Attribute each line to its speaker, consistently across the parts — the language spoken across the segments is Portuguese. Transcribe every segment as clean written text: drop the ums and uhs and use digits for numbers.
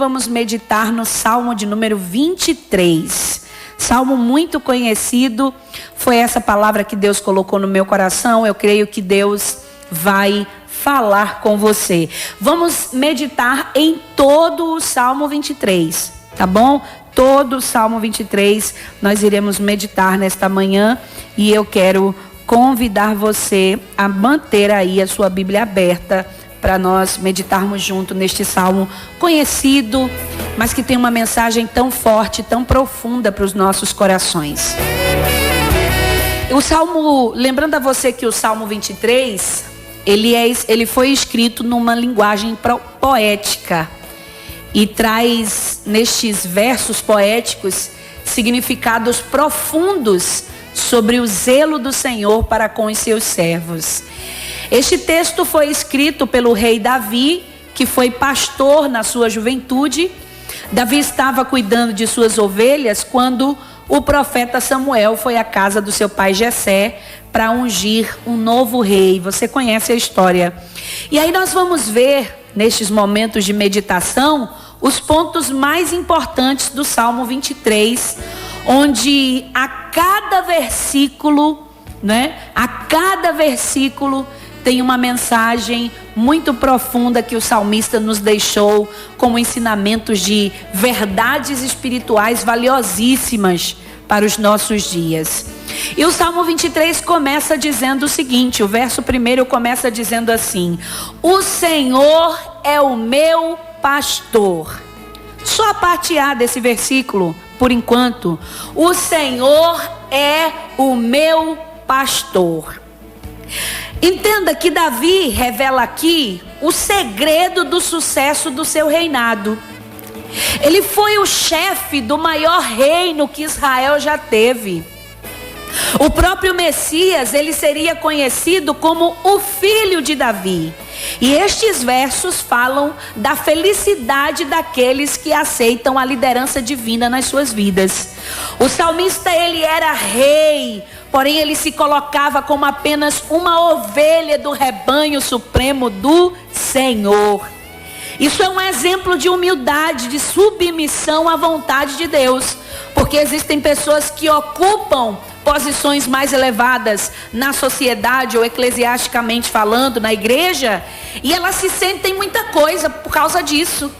Speaker 1: vamos meditar no Salmo de número 23. Salmo muito conhecido. Foi essa palavra que Deus colocou no meu coração. Eu creio que Deus vai falar com você. Vamos meditar em todo o Salmo 23, tá bom? Todo o Salmo 23 nós iremos meditar nesta manhã. E eu quero convidar você a manter aí a sua Bíblia aberta para nós meditarmos junto neste salmo conhecido, mas que tem uma mensagem tão forte, tão profunda para os nossos corações. O salmo, lembrando a você que o Salmo 23, ele foi escrito numa linguagem poética e traz nestes versos poéticos significados profundos sobre o zelo do Senhor para com os seus servos. Este texto foi escrito pelo rei Davi, que foi pastor na sua juventude. Davi estava cuidando de suas ovelhas quando o profeta Samuel foi à casa do seu pai Jessé para ungir um novo rei. Você conhece a história. E aí nós vamos ver, nestes momentos de meditação, os pontos mais importantes do Salmo 23, onde a cada versículo, A cada versículo tem uma mensagem muito profunda que o salmista nos deixou como ensinamentos de verdades espirituais valiosíssimas para os nossos dias. E o Salmo 23 começa dizendo o seguinte, o verso primeiro começa dizendo assim: o Senhor é o meu pastor. Só a parte A desse versículo, por enquanto. O Senhor é o meu pastor. Entenda que Davi revela aqui o segredo do sucesso do seu reinado. Ele foi o chefe do maior reino que Israel já teve. O próprio Messias, ele seria conhecido como o filho de Davi. E estes versos falam da felicidade daqueles que aceitam a liderança divina nas suas vidas. O salmista, ele era rei, porém ele se colocava como apenas uma ovelha do rebanho supremo do Senhor. Isso é um exemplo de humildade, de submissão à vontade de Deus. Porque existem pessoas que ocupam posições mais elevadas na sociedade ou eclesiasticamente falando, na igreja, e elas se sentem muita coisa por causa disso,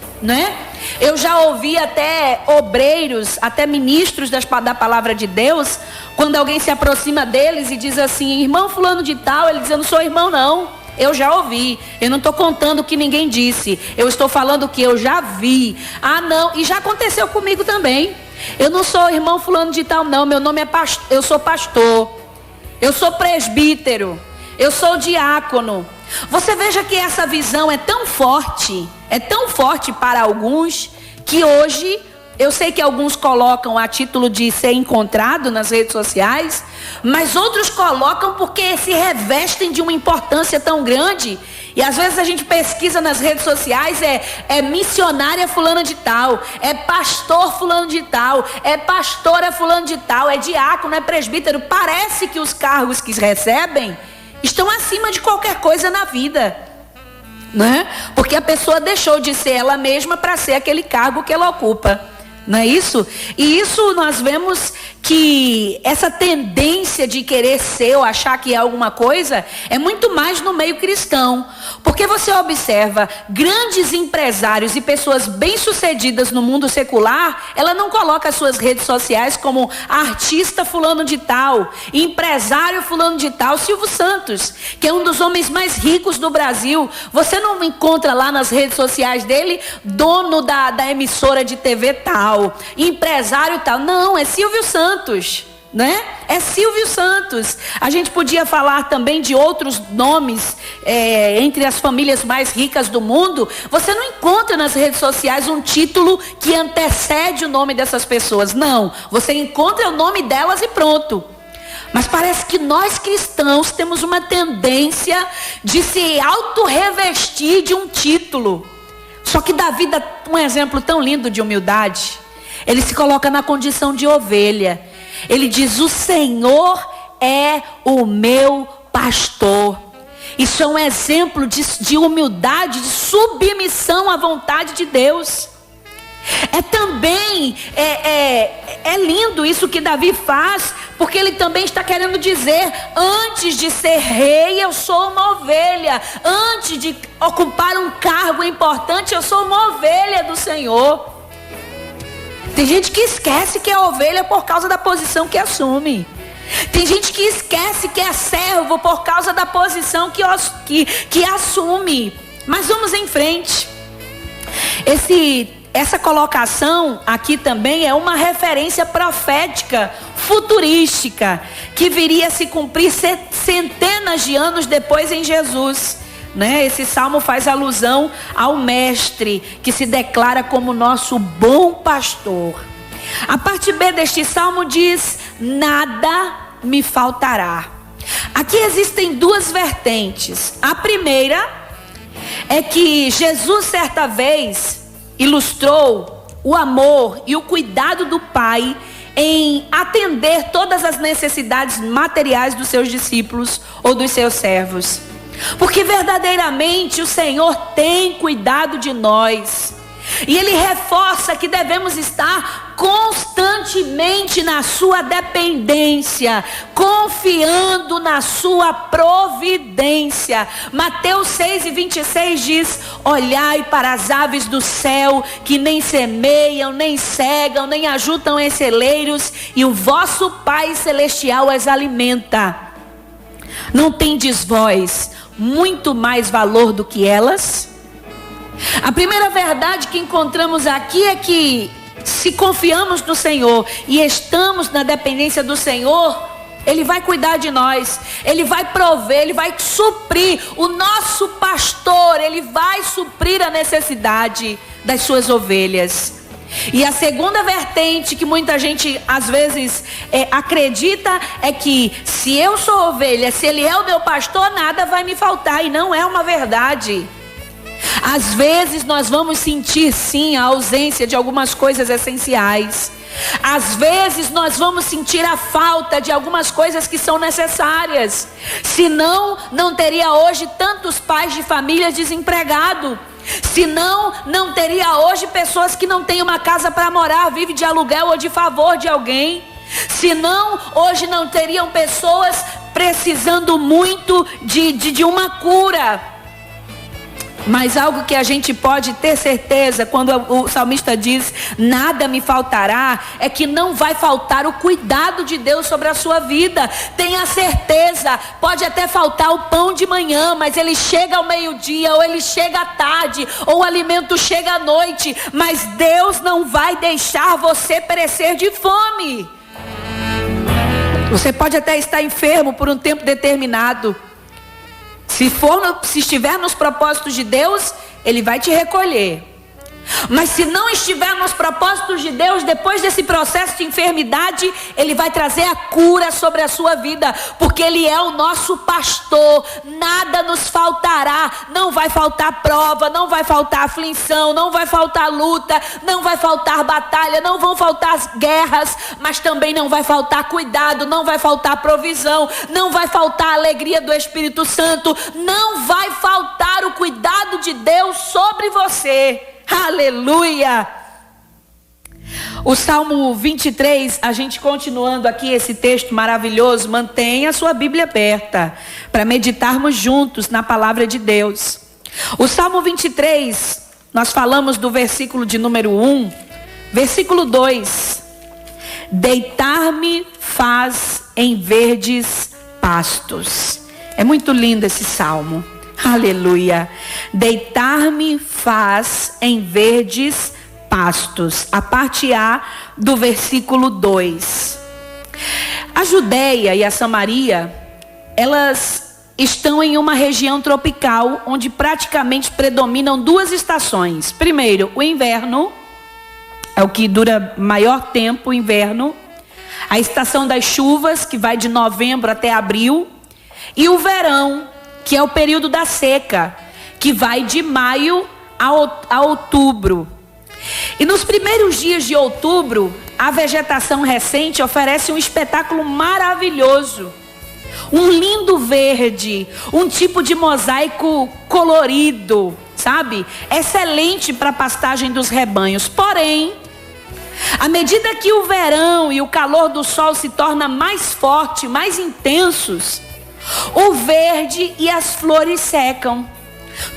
Speaker 1: Eu já ouvi até obreiros, até ministros da palavra de Deus, quando alguém se aproxima deles e diz assim: irmão fulano de tal, ele diz: eu não sou irmão não. Eu já ouvi, eu não estou contando o que ninguém disse, eu estou falando o que eu já vi. Ah não, e já aconteceu comigo também. Eu não sou irmão fulano de tal não, meu nome é pastor, eu sou pastor, eu sou presbítero, eu sou diácono. Você veja que essa visão é tão forte para alguns, que hoje, eu sei que alguns colocam a título de ser encontrado nas redes sociais, mas outros colocam porque se revestem de uma importância tão grande. E às vezes a gente pesquisa nas redes sociais, é missionária fulana de tal, é pastor fulano de tal, é pastora fulano de tal, é diácono, é presbítero. Parece que os cargos que recebem estão acima de qualquer coisa na vida, Porque a pessoa deixou de ser ela mesma para ser aquele cargo que ela ocupa. Não é isso? E isso nós vemos que essa tendência de querer ser ou achar que é alguma coisa é muito mais no meio cristão. Porque você observa grandes empresários e pessoas bem-sucedidas no mundo secular, ela não coloca as suas redes sociais como artista fulano de tal, empresário fulano de tal. Silvio Santos, que é um dos homens mais ricos do Brasil, você não encontra lá nas redes sociais dele dono da emissora de TV tal, empresário tal. Não, é Silvio Santos, É Silvio Santos. A gente podia falar também de outros nomes entre as famílias mais ricas do mundo. Você não encontra nas redes sociais um título que antecede o nome dessas pessoas. Não, você encontra o nome delas e pronto. Mas parece que nós cristãos temos uma tendência de se auto-revestir de um título. Só que Davi dá um exemplo tão lindo de humildade. Ele se coloca na condição de ovelha. Ele diz: o Senhor é o meu pastor. Isso é um exemplo de humildade, de submissão à vontade de Deus. Também lindo isso que Davi faz, porque ele também está querendo dizer: antes de ser rei, eu sou uma ovelha. Antes de ocupar um cargo importante, eu sou uma ovelha do Senhor. Tem gente que esquece que é ovelha por causa da posição que assume. Tem gente que esquece que é servo por causa da posição que assume. Mas vamos em frente. Essa colocação aqui também é uma referência profética, futurística, que viria a se cumprir centenas de anos depois em Jesus, né? Esse salmo faz alusão ao mestre, que se declara como nosso bom pastor. A parte B deste salmo diz: nada me faltará. Aqui existem duas vertentes. A primeira é que Jesus certa vez ilustrou o amor e o cuidado do Pai em atender todas as necessidades materiais dos seus discípulos ou dos seus servos. Porque verdadeiramente o Senhor tem cuidado de nós. E Ele reforça que devemos estar constantemente na sua dependência, confiando na sua providência. Mateus 6:26 diz: olhai para as aves do céu, que nem semeiam, nem cegam, nem ajuntam em celeiros, e o vosso Pai Celestial as alimenta. Não tendes vós muito mais valor do que elas? A primeira verdade que encontramos aqui é que, se confiamos no Senhor e estamos na dependência do Senhor, Ele vai cuidar de nós, Ele vai prover, Ele vai suprir. O nosso pastor, Ele vai suprir a necessidade das suas ovelhas. E a segunda vertente que muita gente às vezes acredita é que, se eu sou ovelha, se Ele é o meu pastor, nada vai me faltar. E não é uma verdade. Às vezes nós vamos sentir sim a ausência de algumas coisas essenciais. Às vezes nós vamos sentir a falta de algumas coisas que são necessárias. Senão, não teria hoje tantos pais de família desempregados. Senão, não teria hoje pessoas que não têm uma casa para morar, vivem de aluguel ou de favor de alguém. Senão, hoje não teriam pessoas precisando muito de uma cura. Mas algo que a gente pode ter certeza, quando o salmista diz: nada me faltará, é que não vai faltar o cuidado de Deus sobre a sua vida. Tenha certeza, pode até faltar o pão de manhã, mas ele chega ao meio-dia, ou ele chega à tarde, ou o alimento chega à noite. Mas Deus não vai deixar você perecer de fome. Você pode até estar enfermo por um tempo determinado. Se estiver nos propósitos de Deus, Ele vai te recolher. Mas se não estiver nos propósitos de Deus, depois desse processo de enfermidade, Ele vai trazer a cura sobre a sua vida, porque Ele é o nosso pastor. Nada nos faltará. Não vai faltar prova, não vai faltar aflição, não vai faltar luta, não vai faltar batalha, não vão faltar guerras, mas também não vai faltar cuidado, não vai faltar provisão, não vai faltar a alegria do Espírito Santo, não vai faltar o cuidado de Deus sobre você. Aleluia! O Salmo 23, a gente continuando aqui esse texto maravilhoso, mantenha a sua Bíblia aberta para meditarmos juntos na palavra de Deus. O Salmo 23, nós falamos do versículo de número 1, versículo 2: deitar-me faz em verdes pastos. É muito lindo esse salmo. Aleluia. Deitar-me faz em verdes pastos. A parte A do versículo 2. A Judeia e a Samaria, elas estão em uma região tropical, onde praticamente predominam duas estações. Primeiro, o inverno, é o que dura maior tempo, o inverno. A estação das chuvas, que vai de novembro até abril. E o verão, que é o período da seca, que vai de maio a outubro. E nos primeiros dias de outubro, a vegetação recente oferece um espetáculo maravilhoso. Um lindo verde, um tipo de mosaico colorido, sabe? Excelente para a pastagem dos rebanhos. Porém, à medida que o verão e o calor do sol se torna mais forte, mais intensos, o verde e as flores secam,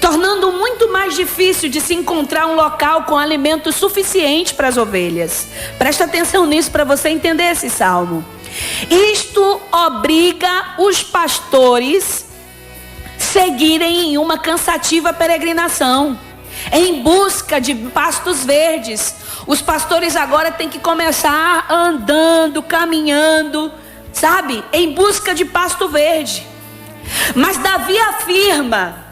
Speaker 1: tornando muito mais difícil de se encontrar um local com alimento suficiente para as ovelhas. Presta atenção nisso para você entender esse salmo. Isto obriga os pastores a seguirem em uma cansativa peregrinação, em busca de pastos verdes. Os pastores agora têm que começar andando, caminhando, sabe? Em busca de pasto verde. Mas Davi afirma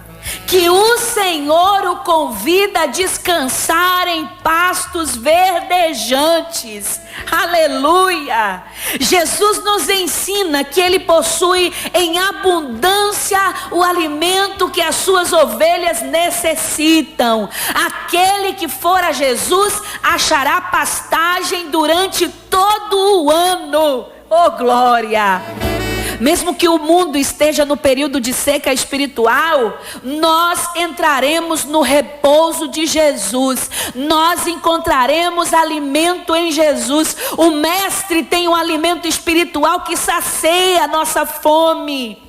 Speaker 1: que o Senhor o convida a descansar em pastos verdejantes. Aleluia! Jesus nos ensina que Ele possui em abundância o alimento que as suas ovelhas necessitam. Aquele que for a Jesus achará pastagem durante todo o ano. Oh, glória! Mesmo que o mundo esteja no período de seca espiritual, nós entraremos no repouso de Jesus. Nós encontraremos alimento em Jesus. O Mestre tem um alimento espiritual que sacia a nossa fome.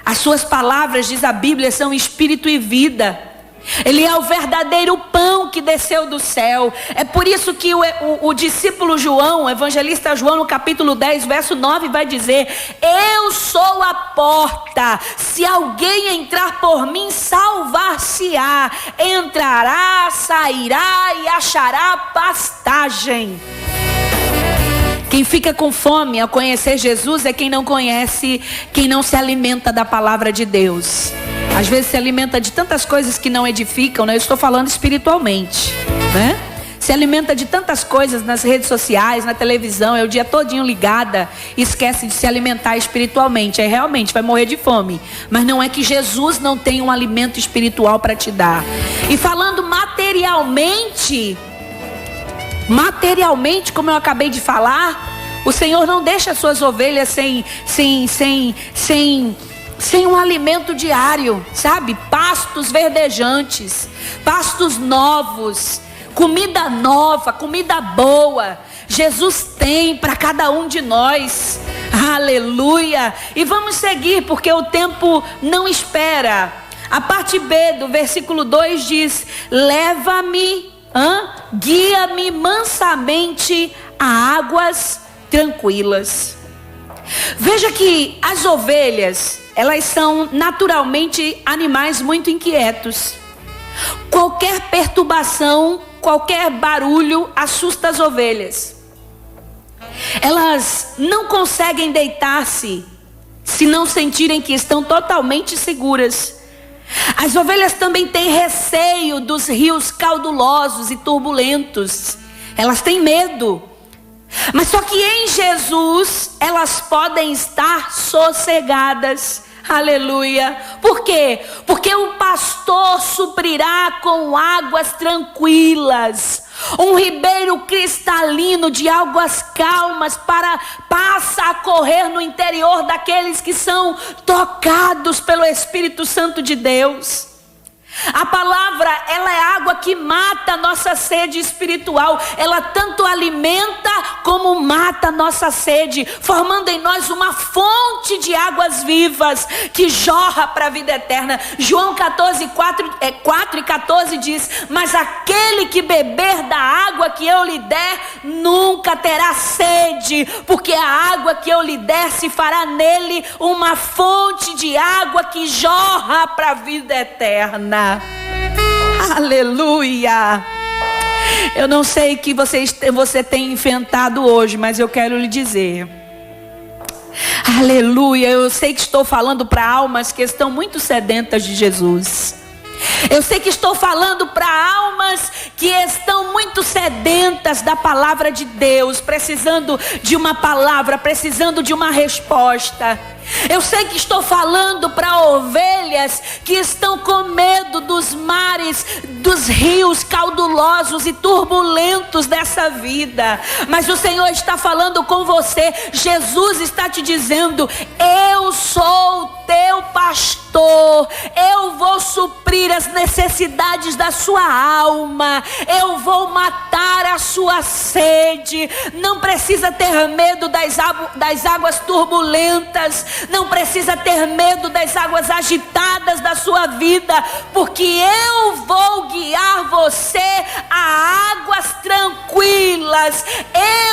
Speaker 1: As suas palavras, diz a Bíblia, são espírito e vida. Ele é o verdadeiro pão que desceu do céu. É por isso que o discípulo João, o evangelista João, no capítulo 10, verso 9, vai dizer: eu sou a porta, se alguém entrar por mim, salvar-se-á, entrará, sairá e achará pastagem. Quem fica com fome ao conhecer Jesus é quem não conhece, quem não se alimenta da palavra de Deus. Às vezes se alimenta de tantas coisas que não edificam, né? Eu estou falando espiritualmente, né? Se alimenta de tantas coisas nas redes sociais, na televisão, é o dia todinho ligada, esquece de se alimentar espiritualmente. Aí realmente vai morrer de fome. Mas não é que Jesus não tem um alimento espiritual para te dar. E falando materialmente, como eu acabei de falar, o Senhor não deixa as suas ovelhas sem um alimento diário, sabe? Pastos verdejantes, pastos novos, comida nova, comida boa. Jesus tem para cada um de nós. Aleluia! E vamos seguir, porque o tempo não espera. A parte B do versículo 2 diz: leva-me, guia-me mansamente a águas tranquilas. Veja que as ovelhas, elas são naturalmente animais muito inquietos. Qualquer perturbação, qualquer barulho assusta as ovelhas. Elas não conseguem deitar-se se não sentirem que estão totalmente seguras. As ovelhas também têm receio dos rios caudulosos e turbulentos. Elas têm medo. Mas só que em Jesus elas podem estar sossegadas. Aleluia. Por quê? Porque o pastor suprirá com águas tranquilas. Um ribeiro cristalino de águas calmas passa a correr no interior daqueles que são tocados pelo Espírito Santo de Deus. A palavra, ela é água que mata a nossa sede espiritual. Ela tanto alimenta como mata a nossa sede, formando em nós uma fonte de águas vivas que jorra para a vida eterna. João 14, 4 e 14 diz: mas aquele que beber da água que eu lhe der nunca terá sede, porque a água que eu lhe der se fará nele uma fonte de água que jorra para a vida eterna. Aleluia. Eu não sei o que você tem enfrentado hoje, mas eu quero lhe dizer, aleluia, eu sei que estou falando para almas que estão muito sedentas de Jesus. Eu sei que estou falando para almas que estão muito sedentas da palavra de Deus, precisando de uma palavra, precisando de uma resposta. Eu sei que estou falando para ovelhas que estão com medo dos mares, dos rios caudulosos e turbulentos dessa vida. Mas o Senhor está falando com você. Jesus está te dizendo: eu sou teu pastor. Eu vou suprir as necessidades da sua alma. Eu vou matar a sua sede. Não precisa ter medo das águas turbulentas. Não precisa ter medo das águas agitadas da sua vida, porque eu vou guiar você a águas tranquilas.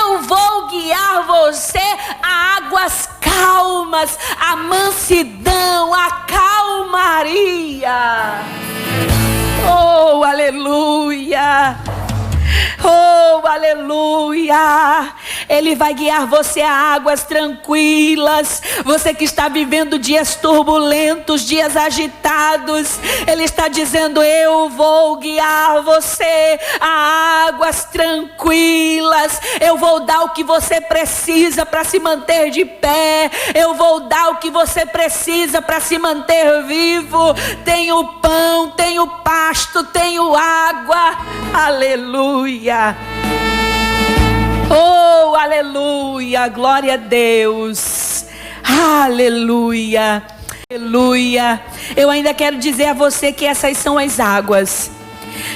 Speaker 1: Eu vou guiar você a águas calmas, a mansidão, a calmaria. Oh, aleluia! Oh, aleluia! Ele vai guiar você a águas tranquilas. Você que está vivendo dias turbulentos, dias agitados, Ele está dizendo: eu vou guiar você a águas tranquilas. Eu vou dar o que você precisa para se manter de pé. Eu vou dar o que você precisa para se manter vivo. Tenho pão, tenho pasto, tenho água. Aleluia! Oh, aleluia, glória a Deus, aleluia, aleluia. Eu ainda quero dizer a você que essas são as águas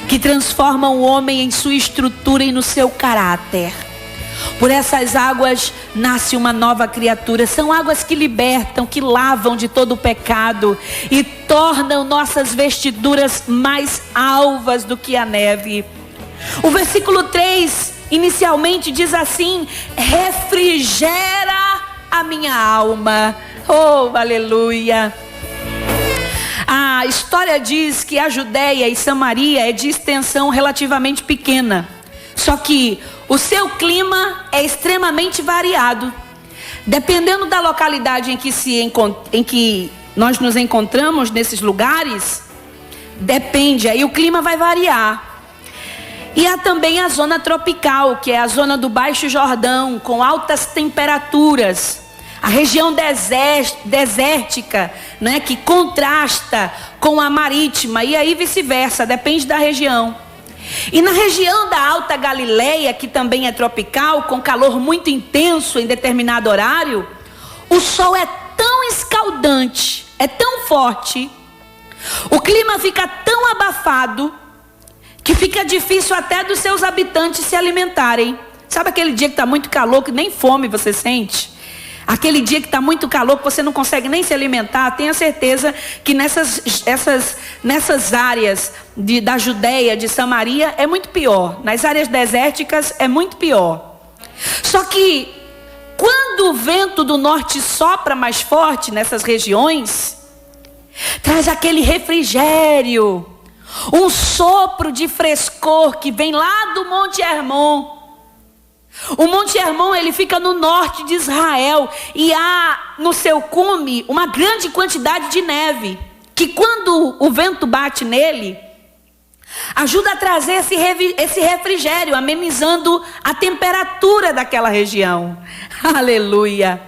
Speaker 1: que transformam o homem em sua estrutura e no seu caráter. Por essas águas nasce uma nova criatura. São águas que libertam, que lavam de todo o pecado e tornam nossas vestiduras mais alvas do que a neve. O versículo 3 inicialmente diz assim: refrigera a minha alma. Oh, aleluia. A história diz que a Judéia e Samaria é de extensão relativamente pequena. Só que o seu clima é extremamente variado. Dependendo da localidade em que nós nos encontramos nesses lugares, depende, aí o clima vai variar. E há também a zona tropical, que é a zona do Baixo Jordão, com altas temperaturas. A região desértica, né, que contrasta com a marítima, e aí vice-versa, depende da região. E na região da Alta Galileia, que também é tropical, com calor muito intenso em determinado horário, o sol é tão escaldante, é tão forte, o clima fica tão abafado, que fica difícil até dos seus habitantes se alimentarem. Sabe aquele dia que está muito calor, que nem fome você sente? Aquele dia que está muito calor, que você não consegue nem se alimentar. Tenha certeza que nessas áreas da Judéia, de Samaria, é muito pior. Nas áreas desérticas é muito pior. Só que quando o vento do norte sopra mais forte nessas regiões, traz aquele refrigério, um sopro de frescor que vem lá do Monte Hermon. O Monte Hermon, ele fica no norte de Israel e há no seu cume uma grande quantidade de neve, que quando o vento bate nele, ajuda a trazer esse refrigério, amenizando a temperatura daquela região. Aleluia.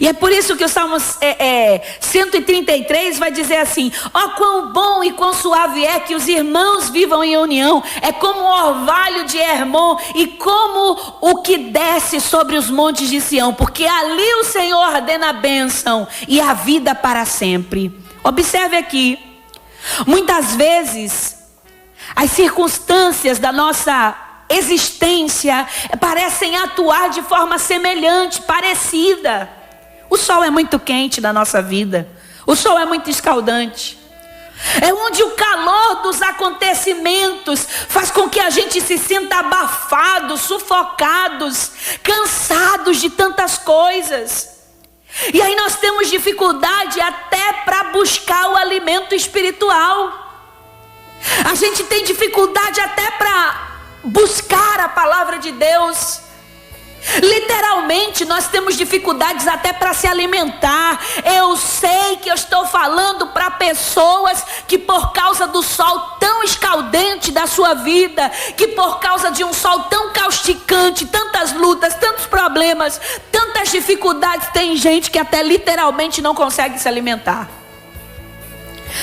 Speaker 1: E é por isso que o Salmo 133 vai dizer assim: ó, quão bom e quão suave é que os irmãos vivam em união. É como o orvalho de Hermon e como o que desce sobre os montes de Sião, porque ali o Senhor ordena a bênção e a vida para sempre. Observe aqui, muitas vezes as circunstâncias da nossa existência parecem atuar de forma semelhante, parecida. O sol é muito quente na nossa vida. O sol é muito escaldante. É onde o calor dos acontecimentos faz com que a gente se sinta abafados, sufocados, cansados de tantas coisas. E aí nós temos dificuldade até para buscar o alimento espiritual. A gente tem dificuldade até para buscar a palavra de Deus. Literalmente nós temos dificuldades até para se alimentar. Eu sei que eu estou falando para pessoas que por causa do sol tão escaldante da sua vida, que por causa de um sol tão gigante, tantas lutas, tantos problemas, tantas dificuldades. Tem gente que até literalmente não consegue se alimentar.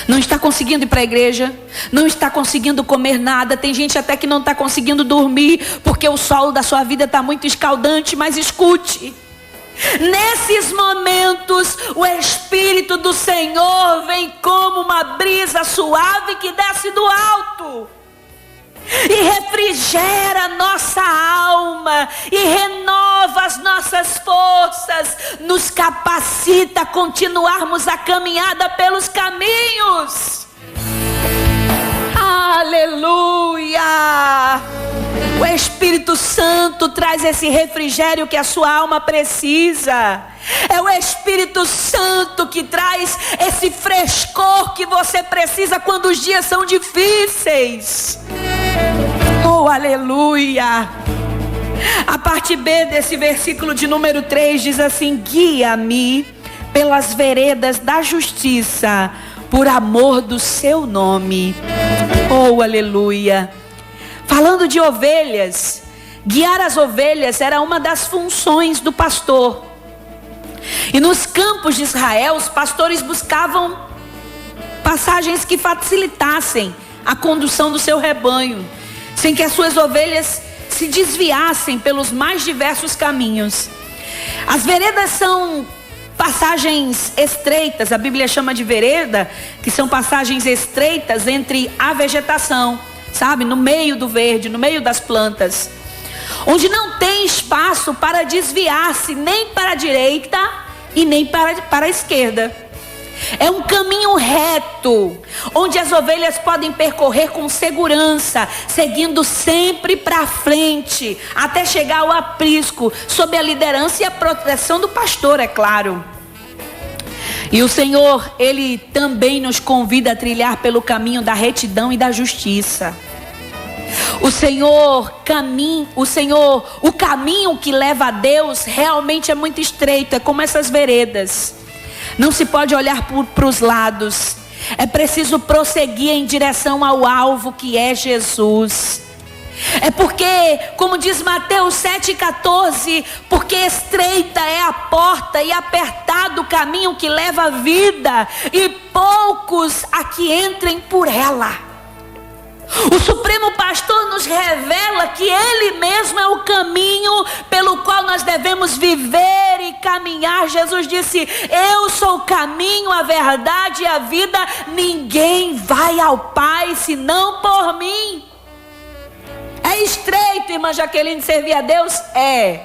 Speaker 1: Não está conseguindo ir para a igreja, não está conseguindo comer nada. Tem gente até que não está conseguindo dormir, porque o sol da sua vida está muito escaldante. Mas escute, nesses momentos o Espírito do Senhor vem como uma brisa suave que desce do alto e refrigera nossa alma e renova as nossas forças, nos capacita a continuarmos a caminhada pelos caminhos. Aleluia! O Espírito Santo traz esse refrigério que a sua alma precisa. É o Espírito Santo que traz esse frescor que você precisa quando os dias são difíceis. Oh, aleluia! A parte B desse versículo de número 3 diz assim: guia-me pelas veredas da justiça, por amor do seu nome. Oh, aleluia! Falando de ovelhas, guiar as ovelhas era uma das funções do pastor. E nos campos de Israel, os pastores buscavam passagens que facilitassem a condução do seu rebanho, sem que as suas ovelhas se desviassem pelos mais diversos caminhos. As veredas são passagens estreitas, a Bíblia chama de vereda, que são passagens estreitas entre a vegetação, sabe, no meio do verde, no meio das plantas, onde não tem espaço para desviar-se nem para a direita e nem para a esquerda. É um caminho reto, onde as ovelhas podem percorrer com segurança, seguindo sempre para frente, até chegar ao aprisco, sob a liderança e a proteção do pastor, é claro. E o Senhor, Ele também nos convida a trilhar pelo caminho da retidão e da justiça. O caminho que leva a Deus realmente é muito estreito, é como essas veredas. Não se pode olhar para os lados. É preciso prosseguir em direção ao alvo que é Jesus. É porque, como diz Mateus 7,14, porque estreita é a porta e apertado o caminho que leva a vida, e poucos a que entrem por ela. O Supremo Pastor nos revela que Ele mesmo é o caminho pelo qual nós devemos viver e caminhar. Jesus disse: eu sou o caminho, a verdade e a vida. Ninguém vai ao Pai senão por mim. É estreito, irmã Jaqueline, servir a Deus? É.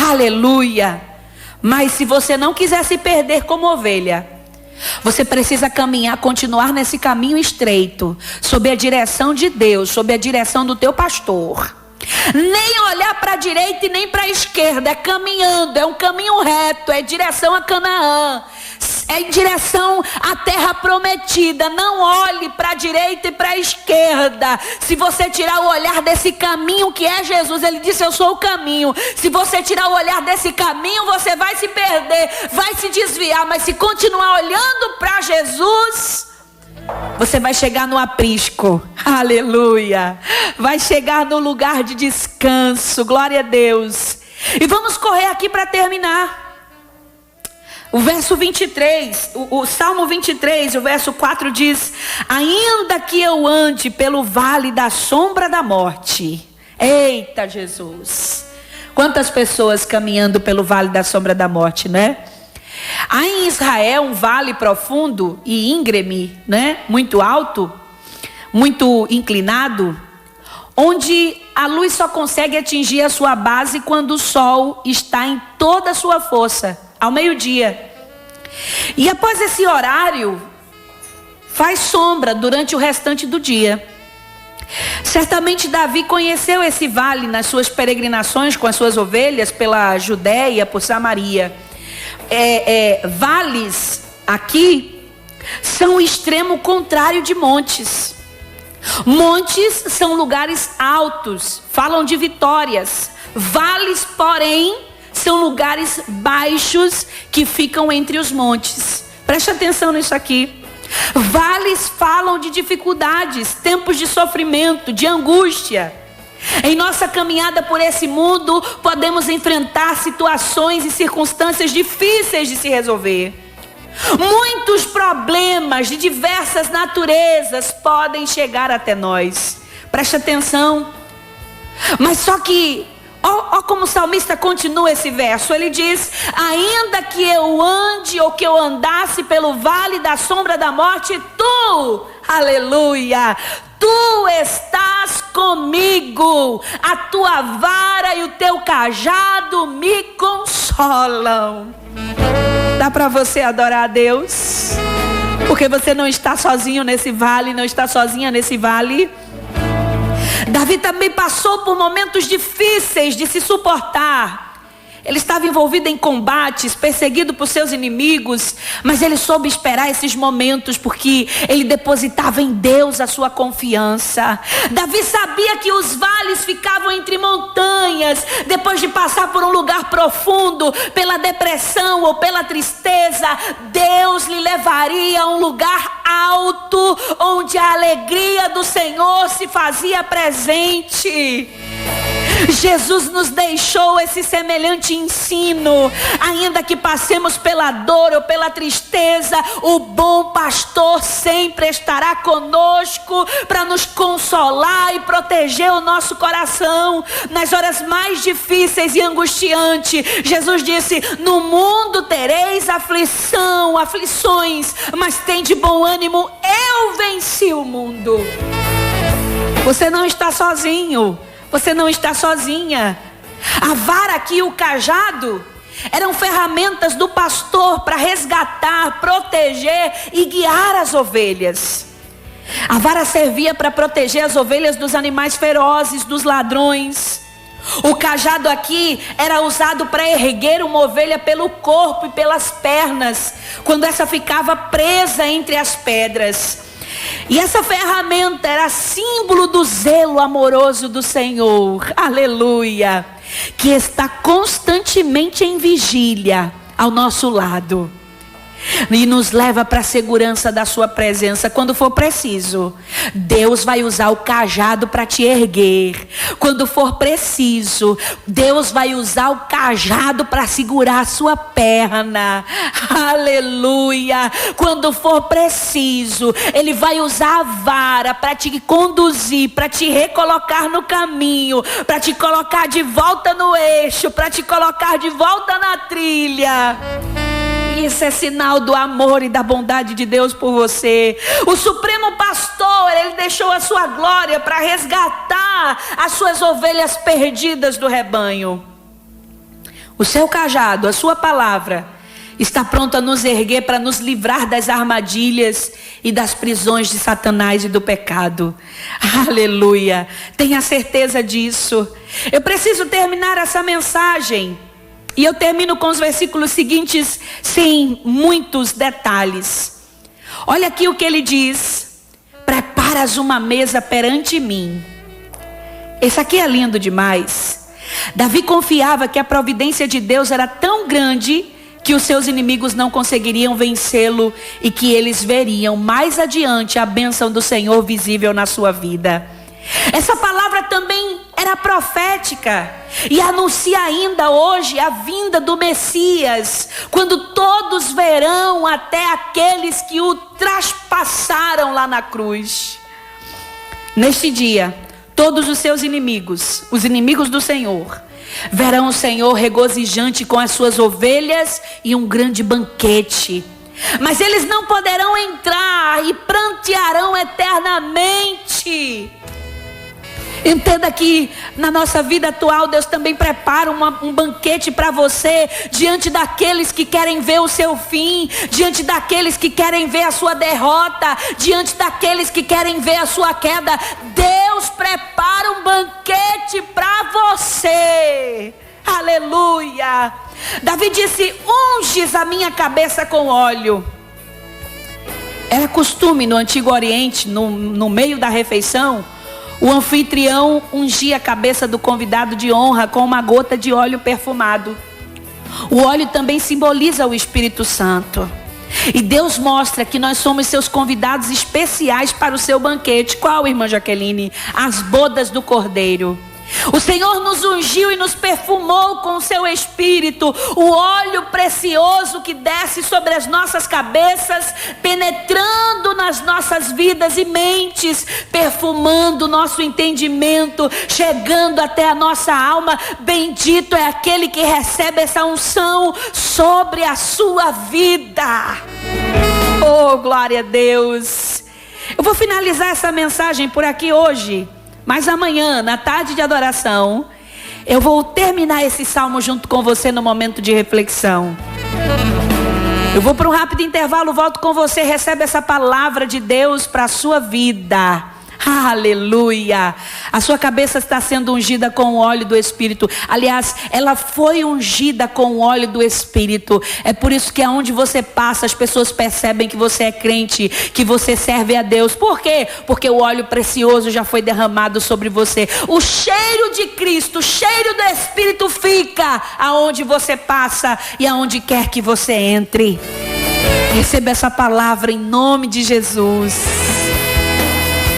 Speaker 1: Aleluia. Mas se você não quiser se perder como ovelha, você precisa caminhar, continuar nesse caminho estreito, sob a direção de Deus, sob a direção do teu pastor. Nem olhar para a direita e nem para a esquerda, é caminhando, é um caminho reto, é direção a Canaã, é em direção à terra prometida. Não olhe para a direita e para a esquerda. Se você tirar o olhar desse caminho que é Jesus, Ele disse: eu sou o caminho. Se você tirar o olhar desse caminho, você vai se perder, vai se desviar. Mas se continuar olhando para Jesus, você vai chegar no aprisco. Aleluia. Vai chegar no lugar de descanso. Glória a Deus. E vamos correr aqui para terminar. O verso 23, o Salmo 23, o verso 4 diz: ainda que eu ande pelo vale da sombra da morte. Eita Jesus. Quantas pessoas caminhando pelo vale da sombra da morte, né? Há em Israel um vale profundo e íngreme, né? Muito alto, muito inclinado, onde a luz só consegue atingir a sua base quando o sol está em toda a sua força, ao meio-dia. E após esse horário, faz sombra durante o restante do dia. Certamente Davi conheceu esse vale nas suas peregrinações com as suas ovelhas pela Judéia, por Samaria. Vales aqui são o extremo contrário de montes. Montes são lugares altos, falam de vitórias. Vales, porém, são lugares baixos que ficam entre os montes. Preste atenção nisso aqui. Vales falam de dificuldades, tempos de sofrimento, de angústia. Em nossa caminhada por esse mundo, podemos enfrentar situações e circunstâncias difíceis de se resolver. Muitos problemas de diversas naturezas podem chegar até nós. Preste atenção. Mas só que, ó como o salmista continua esse verso. Ele diz: ainda que eu ande ou que eu andasse pelo vale da sombra da morte, tu, aleluia, tu estás comigo, a tua vara e o teu cajado me consolam. Dá para você adorar a Deus? Porque você não está sozinho nesse vale, não está sozinha nesse vale. Davi também passou por momentos difíceis de se suportar. Ele estava envolvido em combates, perseguido por seus inimigos, mas ele soube esperar esses momentos porque ele depositava em Deus a sua confiança. Davi sabia que os vales ficavam entre montanhas. Depois de passar por um lugar profundo, pela depressão ou pela tristeza, Deus lhe levaria a um lugar alto, onde a alegria do Senhor se fazia presente. Jesus nos deixou esse semelhante ensino. Ainda que passemos pela dor ou pela tristeza, o bom pastor sempre estará conosco para nos consolar e proteger o nosso coração nas horas mais difíceis e angustiantes. Jesus disse: no mundo tereis aflições, mas tem de bom ânimo, eu venci o mundo. Você não está sozinho. Você não está sozinha. A vara aqui e o cajado eram ferramentas do pastor para resgatar, proteger e guiar as ovelhas. A vara servia para proteger as ovelhas dos animais ferozes, dos ladrões. O cajado aqui era usado para erguer uma ovelha pelo corpo e pelas pernas, quando essa ficava presa entre as pedras. E essa ferramenta era símbolo do zelo amoroso do Senhor, aleluia, que está constantemente em vigília ao nosso lado e nos leva para a segurança da sua presença. Quando for preciso, Deus vai usar o cajado para te erguer. Quando for preciso, Deus vai usar o cajado para segurar a sua perna, aleluia. Quando for preciso, Ele vai usar a vara para te conduzir, para te recolocar no caminho, para te colocar de volta no eixo, para te colocar de volta na trilha. Isso é sinal do amor e da bondade de Deus por você. O Supremo Pastor, Ele deixou a sua glória para resgatar as suas ovelhas perdidas do rebanho. O seu cajado, a sua palavra, está pronto a nos erguer para nos livrar das armadilhas e das prisões de Satanás e do pecado. Aleluia. Tenha certeza disso. Eu preciso terminar essa mensagem. E eu termino com os versículos seguintes, sem muitos detalhes. Olha aqui o que ele diz: preparas uma mesa perante mim. Esse aqui é lindo demais. Davi confiava que a providência de Deus era tão grande que os seus inimigos não conseguiriam vencê-lo e que eles veriam mais adiante a bênção do Senhor visível na sua vida. Essa palavra também era profética e anuncia ainda hoje a vinda do Messias, quando todos verão, até aqueles que o traspassaram lá na cruz. Neste dia, todos os seus inimigos, os inimigos do Senhor, verão o Senhor regozijante com as suas ovelhas e um grande banquete. Mas eles não poderão entrar e prantearão eternamente. Entenda que na nossa vida atual Deus também prepara um banquete para você, diante daqueles que querem ver o seu fim, diante daqueles que querem ver a sua derrota, diante daqueles que querem ver a sua queda. Deus prepara um banquete para você. Aleluia. Davi disse: unges a minha cabeça com óleo. Era costume no Antigo Oriente, no meio da refeição, o anfitrião ungia a cabeça do convidado de honra com uma gota de óleo perfumado. O óleo também simboliza o Espírito Santo. E Deus mostra que nós somos seus convidados especiais para o seu banquete. Qual, irmã Jaqueline? As bodas do Cordeiro. O Senhor nos ungiu e nos perfumou com o seu Espírito, o óleo precioso que desce sobre as nossas cabeças, penetrando nas nossas vidas e mentes, perfumando o nosso entendimento, chegando até a nossa alma. Bendito é aquele que recebe essa unção sobre a sua vida. Oh, glória a Deus. Eu vou finalizar essa mensagem por aqui hoje. Mas amanhã, na tarde de adoração, eu vou terminar esse salmo junto com você no momento de reflexão. Eu vou para um rápido intervalo, volto com você, recebe essa palavra de Deus para a sua vida. Aleluia. A sua cabeça está sendo ungida com o óleo do Espírito. Aliás, ela foi ungida com o óleo do Espírito. É por isso que aonde você passa, as pessoas percebem que você é crente, que você serve a Deus. Por quê? Porque o óleo precioso já foi derramado sobre você. O cheiro de Cristo, o cheiro do Espírito fica aonde você passa e aonde quer que você entre. Receba essa palavra em nome de Jesus.